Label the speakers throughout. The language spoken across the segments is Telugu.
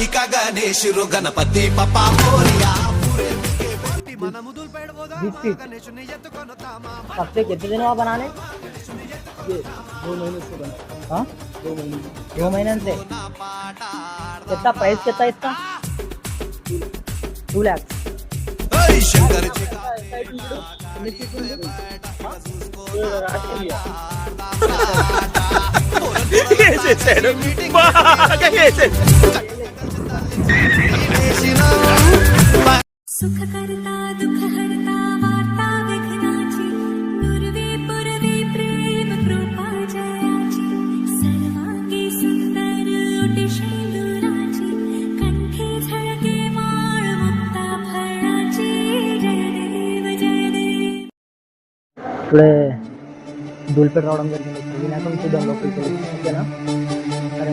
Speaker 1: का गणेश रो गणपति पप्पा मोरिया
Speaker 2: सबसे कितने दिन हुआ बनाने?
Speaker 3: ये 2 महीने से बना।
Speaker 2: हाँ
Speaker 3: 2 महीने
Speaker 2: 2 महीने से। कितना प्राइस कितना इसका? 2 लाख।
Speaker 1: शंकर जी का
Speaker 4: सुख करता दुख हरता वार्ता विघ्नाची नुरवी पुरवी प्रेम कृपा जयाची सर्वांगी सुंदर ओटी शेंदुराची कंठी झळके माळ मुक्ता फळाची जय देव जय देव.
Speaker 2: ఇప్పుడే ధూళిపేట రావడం జరిగింది. వినాయక చూద్దాం లోపలికి వెళ్ళి. ఓకేనా? సరే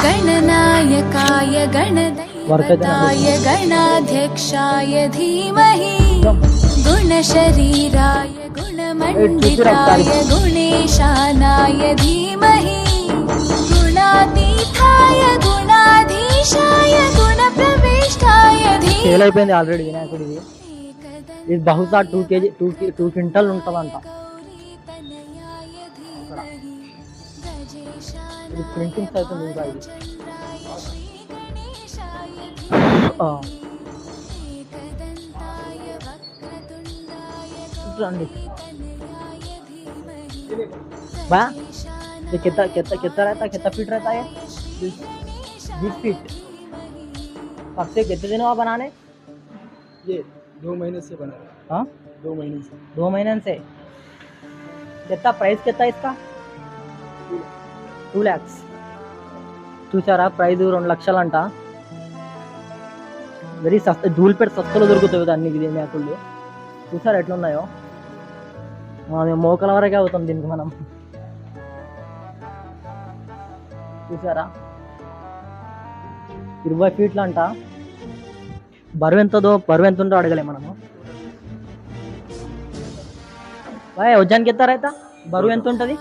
Speaker 4: गणनायकाय गणदैवताय गणाध्यक्षाय धीमहि गुणशरीराय गुणमण्डिताय गुणेशानाय धीमहि गुणातीताय गुणाधीशाय गुणप्रविष्टाय धीमहि.
Speaker 2: సేల్ అయిపోయింది ఆల్రెడీ వినాయకుడిది. ఇది బహుశా 2 kg 2 క్వింటల్ ఉంటుందంట. ఇది ప్రింటింగ్స్ అవుతుంది ఇంకా ఇది. చూడండి बा ये कितना रहता है, कितना फीट रहता है? 20 फीट। सबसे कितने दिन हुआ बनाने?
Speaker 3: ये 2 महीने से बना।
Speaker 2: हाँ
Speaker 3: 2 महीने से।
Speaker 2: 2 महीने से। कितना प्राइस कितना इसका? 2 lakhs। చూసారా ప్రైస్ 2 లక్షలు అంట. వెరీ సస్తా. ధూళిపేట సస్తలో దొరుకుతాయి కదా అన్ని వినాయకుళ్ళు. చూసారా ఎట్లున్నాయో. మోకల వరకే అవుతాం దీనికి మనం. చూసారా 20 ఫీట్లు అంట. బరువు ఎంత ఉందో అడగలే మనము. బాయ్ వజన్ కింద రైతా బరువు ఎంత ఉంటుంది?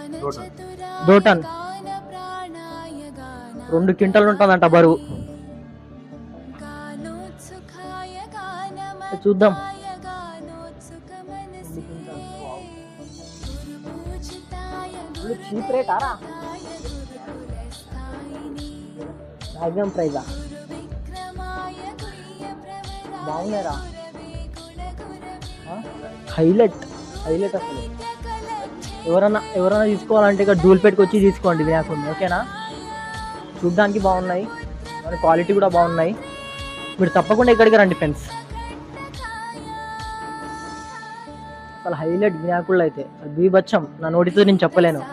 Speaker 2: 2 టన్. 2 క్వింటల్ ఉంటుందంట బరువు. చూద్దాం. చీప్ రేట్ ఆరా మ్యాక్సిమం ప్రైజా? బాగున్నారా? హైలైట్ అసలు. ఎవరైనా తీసుకోవాలంటే ఇక్కడ ధూళిపేటకి వచ్చి తీసుకోండి వినాయకుడిని. ఓకేనా? చూడ్డానికి బాగున్నాయి, మరి క్వాలిటీ కూడా బాగున్నాయి. మీరు తప్పకుండా ఇక్కడికి రండి ఫ్రెండ్స్. అసలు హైలైట్ వినాయకుళ్ళు అయితే బీభత్సం. నా నోటితో నేను చెప్పలేను.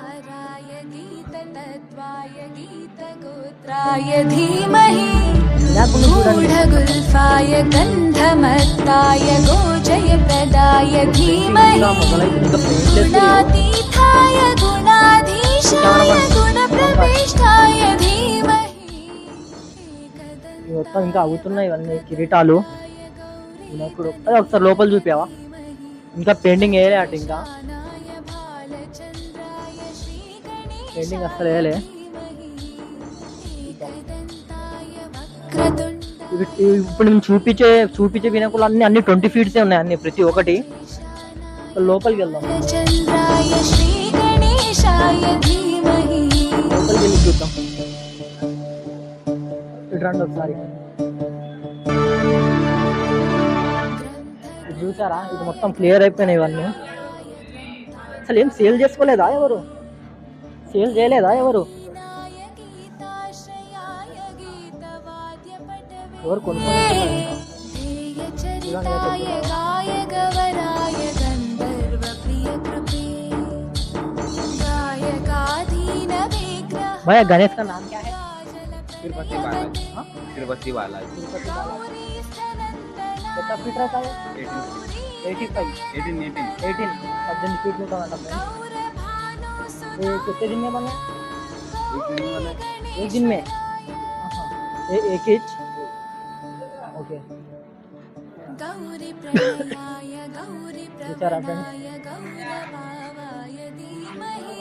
Speaker 4: गूढगुल्फाय गन्धमत्ताय गोजयप्रदाय धीमहि गुणातीताय गुणाधीशाय गुणप्रविष्टाय धीमहि.
Speaker 2: మొత్తం ఇంకా అవుతున్నాయి ఇవన్నీ కిరీటాలు వినాయకుడు. అదే ఒకసారి లోపల చూపావా? ఇంకా పెయింటింగ్ వేయలే అటు. ఇంకా పెయింటింగ్ అసలు వేయలే. ఇప్పుడు నేను చూపించే వినాయకులు అన్ని 20 ఫీట్సే ఉన్నాయి. అన్ని ప్రతి ఒక్కటి. లోపలికి వెళ్దాం. లోపలికి వెళ్ళి చూద్దాం. ఇటు రండి ఒకసారి. చూసారా ఇది మొత్తం క్లియర్ అయిపోయినాయి ఇవన్నీ. అసలు ఏం సేల్ చేసుకోలేదా ఎవరు? సేల్ చేయలేదా ఎవరు కొనుక్కోలేదు? भैया गणेश का नाम क्या है?
Speaker 3: तिरुपति बालाजी। तिरुपति बालाजी।
Speaker 2: कितना फीट रहता है? 18 फीट में था। कितने दिन में बने?
Speaker 3: 1 दिन में बने।
Speaker 2: 1 दिन में। एक इंच ओके
Speaker 4: गौरी प्रलयाय गौरी
Speaker 2: बेचारा
Speaker 4: प्रपदाय गौरभावाय धीमहि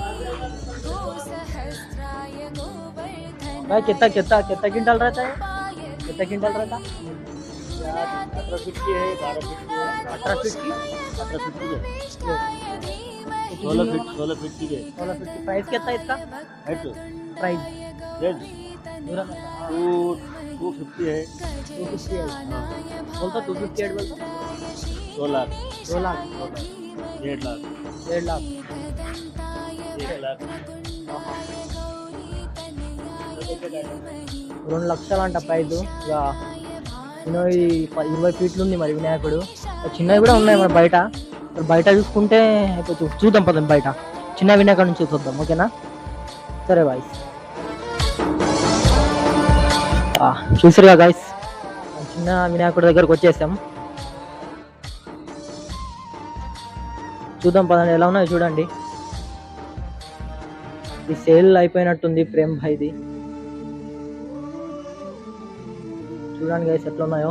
Speaker 4: गोसहस्राय गोवर्धनाय
Speaker 2: भाई कितना कितना कितना क्विंटल रहता है
Speaker 4: पाय
Speaker 2: कितना क्विंटल रहता
Speaker 3: 18 फीट की है, 12 फीट की है,
Speaker 2: 18 फीट की
Speaker 3: 18 फीट की है,
Speaker 4: प्रविष्टाय धीमहि
Speaker 3: 16 फीट की है।
Speaker 2: 16 फीट की प्राइस कितना है इसका
Speaker 3: हाइट
Speaker 2: प्राइस
Speaker 3: रेड
Speaker 2: पूरा
Speaker 3: 250 है,
Speaker 2: 250 है बोलता 258 बोलता
Speaker 3: 2 लाख,
Speaker 2: 2 लाख
Speaker 3: 1.5 लाख,
Speaker 2: 1.5 लाख
Speaker 3: 1 लाख।
Speaker 2: 2 లక్షలు అంట ప్రైజ్ ఇక నేను ఈ 20 ఫీట్లు ఉంది మరి వినాయకుడు చిన్నవి కూడా ఉన్నాయి మరి బయట మరి బయట చూసుకుంటే అయిపోయి చూద్దాం పదండి బయట చిన్న వినాయకుడి నుంచి చూద్దాం ఓకేనా సరే బాయ్ చూసారుగా గాయస్ చిన్న వినాయకుడి దగ్గరకు వచ్చేసాం చూద్దాం పదండి ఎలా ఉన్నాయో చూడండి ఈ సేల్ అయిపోయినట్టుంది ప్రేమ్ భాయ్ది చూడండి గైస్ ఎట్లా ఉన్నాయో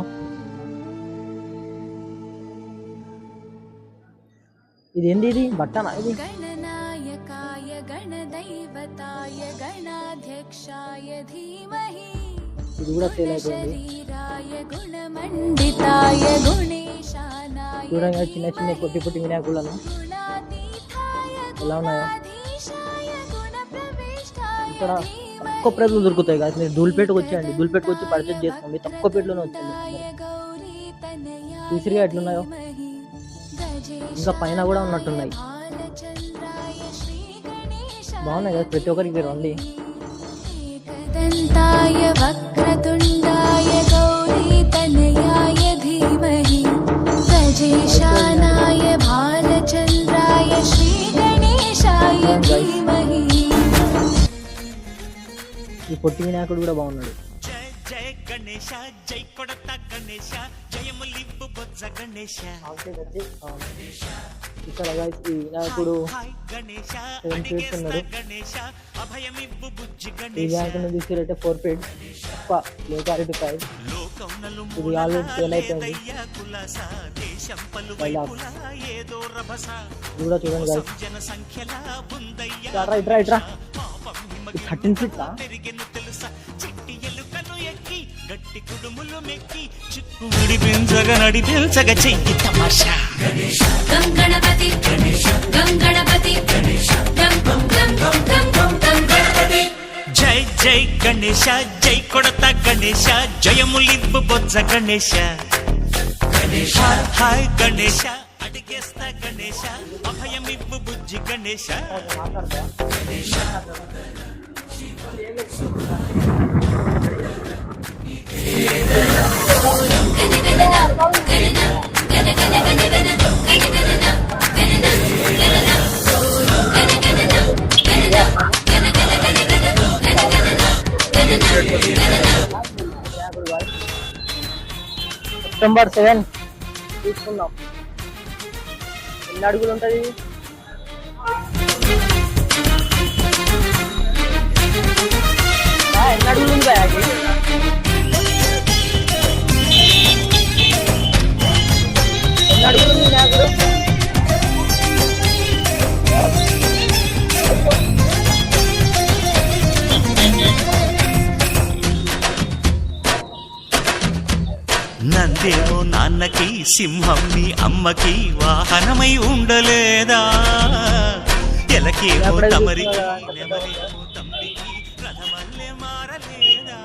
Speaker 2: ఇది ఏంది ఇది బట్టనా ఇది
Speaker 4: गणनायकाय गणदैवताय गणाध्यक्षाय धीमहि
Speaker 2: ఇది కూడా సేల్ అయిపోయింది
Speaker 4: शरीराय गुणमण्डिताय गुणेशानाय
Speaker 2: చూడండి guys, చిన్న చిన్న పొట్టి పొట్టి వినాయకులను
Speaker 4: गुणातीताय
Speaker 2: ఎలా ఉన్నాయో
Speaker 4: गुणाधीशाय गुणप्रविष्टाय
Speaker 2: ఇక్కడ తక్కువ ప్రైస్లో దొరుకుతాయి కాదు మీరు ధూల్పేటకు వచ్చేయండి ధూల్పేటకు వచ్చి పర్చేజ్ చేసుకోండి తక్కువ పేట్లోనే వచ్చింది చూసిరిగా ఎట్లున్నాయో ఇంకా పైన కూడా ఉన్నట్టున్నాయి బాగున్నాయి కదా ప్రతి ఒక్కరికి రండి
Speaker 4: एकदन्ताय वक्रतुण्डाय गौरीतनयाय धीमहि गजेशानाय भालचन्द्राय श्रीगणेशाय धीमहि
Speaker 2: ఈ పొట్టి వినాయకుడు కూడా బాగున్నాడు
Speaker 5: జయ జయ గణేశ జై కొడత గణేశ జయములింపు బొజ్జ గణేశ
Speaker 2: ఇక్కడ guys ఈ వినాయకుడు
Speaker 5: హాయ్ గణేశ
Speaker 2: 7 ఫీట్స్ ఉన్నాడు
Speaker 5: గణేశ అభయమివ్వు బుజ్జి
Speaker 2: ఈ
Speaker 5: గణేశ
Speaker 2: వినాయకుడిని తీసుకురంటే 4 ఫీట్ ఎక్కువ లో క్వాలిటీ ప్రైస్
Speaker 5: లోకమునలు
Speaker 2: ఇది ఆల్రెడీ సేల్ అయిపోయింది
Speaker 5: కులస దేశం పలు
Speaker 2: Five lakhs.
Speaker 5: వైపులా ఏదో రభస
Speaker 2: ఇది కూడా చూడండి guys
Speaker 5: జన సంఖ్యల బుందయ్య
Speaker 2: ఇట్రా ఇట్రా ఇట్రా
Speaker 5: పాపం హిమగి
Speaker 2: 13 ఫీట్సా
Speaker 5: పెరిగెను తెలుసా చిట్టి ఎలుకను ఎక్కి గట్టి కుడుములు మెక్కి చిక్కు విడిపించగ నడిపించగ చెయ్యి తమాషా
Speaker 4: गं गणपति गं गणपति गं गं गं गं गं गणपति
Speaker 5: జై జై గణేశ జై కొడత గణేశ జయములివ్వు బొజ్జ గణేశ హాయ్ హాయ్ గణేశ అడిగేస్తా గణేశ అభయమివ్వు బుజ్జి గణేశ
Speaker 2: సెప్టెంబర్ 7 తీసుకుందాం ఎన్ని అడుగులు ఉంటుంది ఇది? ఎన్ని అడుగులు ఉంది బ్యాగ్ ఎన్ని అడుగులు ఉంది వినాయకుడు
Speaker 5: నందేమో నాన్నకి సింహం మీ అమ్మకి వాహనమై ఉండలేదా ఎలకేమో తమరికి నెమరేమో తంబికి రథమల్లే మారలేదా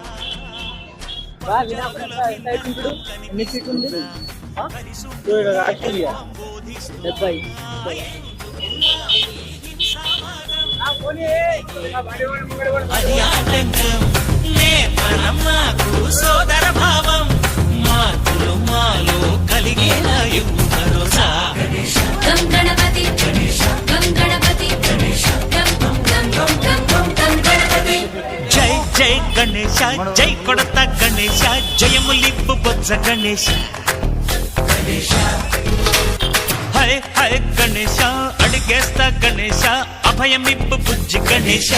Speaker 2: వినాయకుడు ఎంత height ఉంటాడు? ఎన్ని ఫీట్ ఉంది 70
Speaker 5: అది ఆటంకం నేపరమ్మకు సోదర భావం మార్పులు మాలో కలిగేలా ఇవ్వు భరోసా
Speaker 4: गं गणपति गं गणपति गं गं गं गणपति
Speaker 5: జై జై గణేశ జై కొడత గణేశ జయములివ్వు బొజ్జ గణేశ హై హై గణేశ అడిగేస్తా గణేశ అభయమివ్వు బుజ్జి గణేశ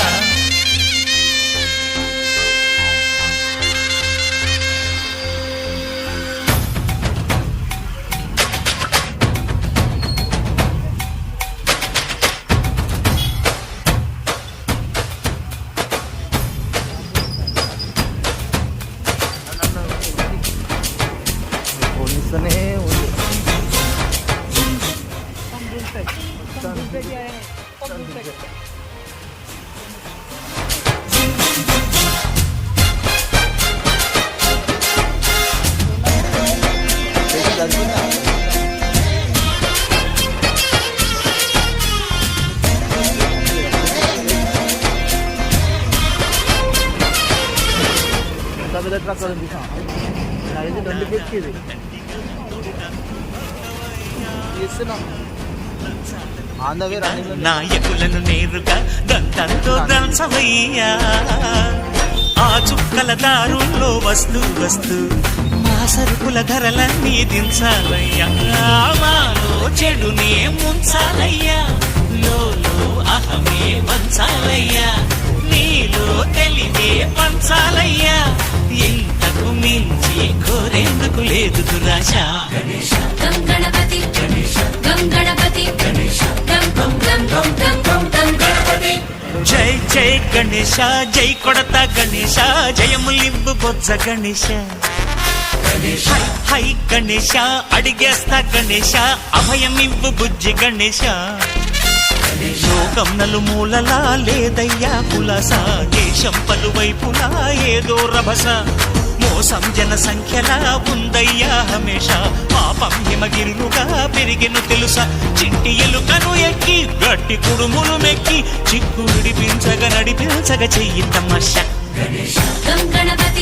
Speaker 3: పెద్ద ట్రక్ ఉంది ఇది 2050 ఇది
Speaker 2: చేస్తున్నాం ఆన్ ద వే రన్నింగ్.
Speaker 5: నాయకులను నేరుగా దంతంతో దంచవయ్యా ఆ చుక్కల దారుల్లో వస్తూ వస్తూ మా సరుకుల ధరలన్నీ దించాలయ్యా మాలో చెడునే ముంచాలయ్యా లోలో అహమే పంచాలయ్యా నీలో తెలివే పంచాలయ్యా ఇంతకు మించి కోరేందుకు లేదు దురాశ.
Speaker 4: గం గణపతి గం గణపతి గం గం గం గం గం గం గం గణపతి.
Speaker 5: జై జై గణేశ జై కొడత గణేశ జయములింబు బొజ్జ గణేశ హై హై గణేశ అడిగేస్తా గణేశ అభయమింబు బుజ్జి గణేశ లోకం నలుమూలలా లేదయ్యా పులస దేశం పలువైపులా ఏదో రభస మోసం జన సంఖ్యలా ఉందయ్యా హమేష పాపం హిమగిరులుగా పెరిగెను తెలుసా చిట్టి ఎలుకను ఎక్కి గట్టి కుడుములు మెక్కి చిక్కు విడిపించగ నడిపించగ చెయ్యి తమాష.
Speaker 4: గం గణపతి